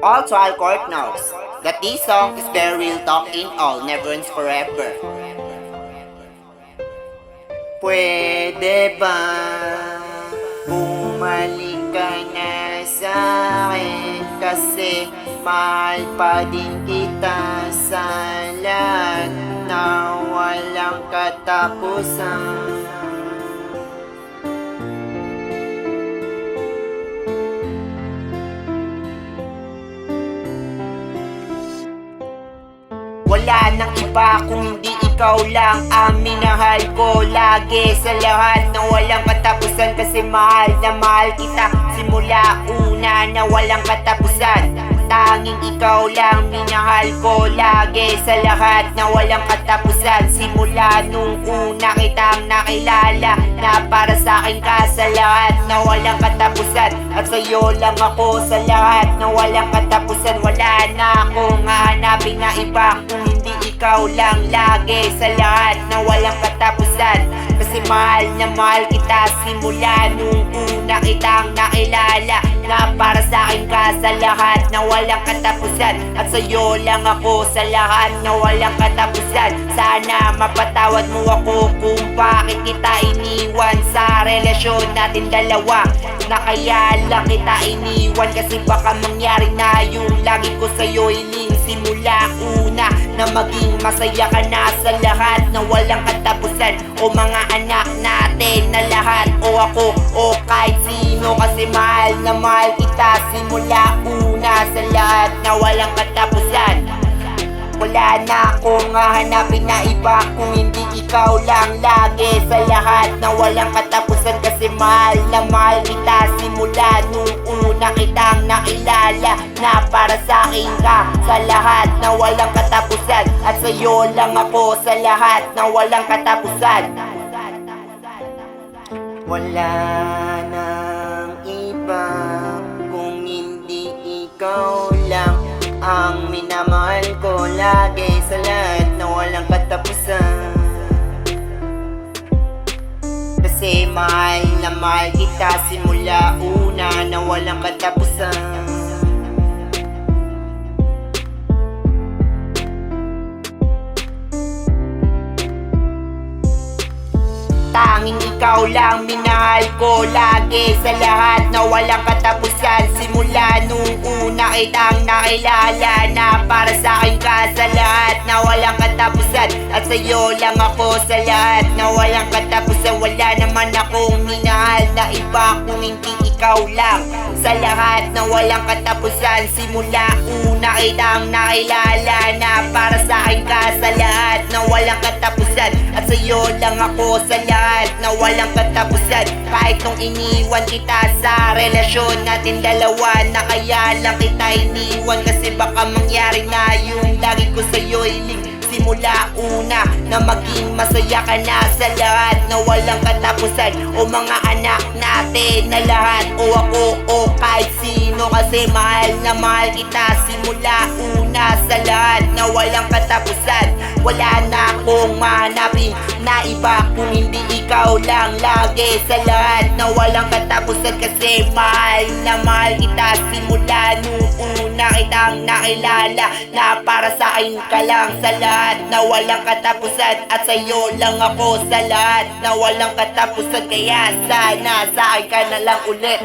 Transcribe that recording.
All trial court knows that this song is very real talk in all, never ends forever. Pwede ba bumalik ka na sa akin, kasi mahal pa din kita sa lahat na walang katapusan. Wala nang iba kung hindi ikaw lang ang minahal ko lagi sa lahat na walang katapusan, kasi mahal na mahal kita simula una na walang katapusan. Tanging ikaw lang minahal ko lagi sa lahat na walang katapusan, simula nung una kitang nakilala na para sa akin ka sa lahat na walang katapusan. At sa'yo lang ako sa lahat na walang katapusan. Wala na akong hahanapin na iba kung hindi ikaw lang lagi sa lahat na walang katapusan, kasi mahal na mahal kita simula nung una kitang nakilala na para sa akin ka sa lahat na walang katapusan. At sa'yo lang ako sa lahat na walang katapusan. Sana mapatawad mo ako kung bakit kita iniwan sa relasyon natin dalawa, na kaya lang kita iniwan kasi baka mangyari na yung lagi ko sa'yo hiling simula una, na maging masaya ka na sa lahat na walang katapusan. O mga anak natin na lahat, o ako o kahit sino, kasi mahal na mahal kita simula una sa lahat na walang katapusan. Wala na akong hahanapin na iba kung hindi ikaw lang lagi sa lahat na walang katapusan, kasi mahal na mahal kita simula nung una kitang nakilala na para sa akin ka sa lahat na walang katapusan. At sa'yo lang ako sa lahat na walang katapusan. Wala nang iba kung hindi ikaw lang ang minamahal ko lagi sa lahat na walang katapusan, kasi mahal na mahal kita simula una na walang katapusan. Tanging ikaw lang minahal ko lagi sa lahat na walang katapusan, simula nung una kitang nakilala na para sa akin ka sa lahat na walang katapusan. At sa'yo lang ako sa lahat na walang katapusan. Wala naman akong minahal na iba kung hindi ikaw lang sa lahat na walang katapusan, simula una kitang nakilala na para sa akin ka sa lahat na walang katapusan. At sa'yo lang ako sa lahat na walang katapusan. Kahit nung iniwan kita sa relasyon natin dalawa, na kaya lang kita iniwan kasi baka mangyari na yung lagi ko sa'yo hiling simula una, na maging masaya ka na sa lahat na walang katapusan. O mga anak natin na lahat, o ako o kahit sino, kasi mahal na mahal kita simula una sa lahat na walang katapusan. Wala na akong mahanapin na iba kung hindi ikaw lang lagi sa lahat na walang katapusan, kasi mahal na mahal kita simula nung una kitang nakilala na para sa akin ka lang sa lahat na walang katapusan. At sa'yo lang ako sa lahat na walang katapusan, kaya sana sa akin ka na lang ulit.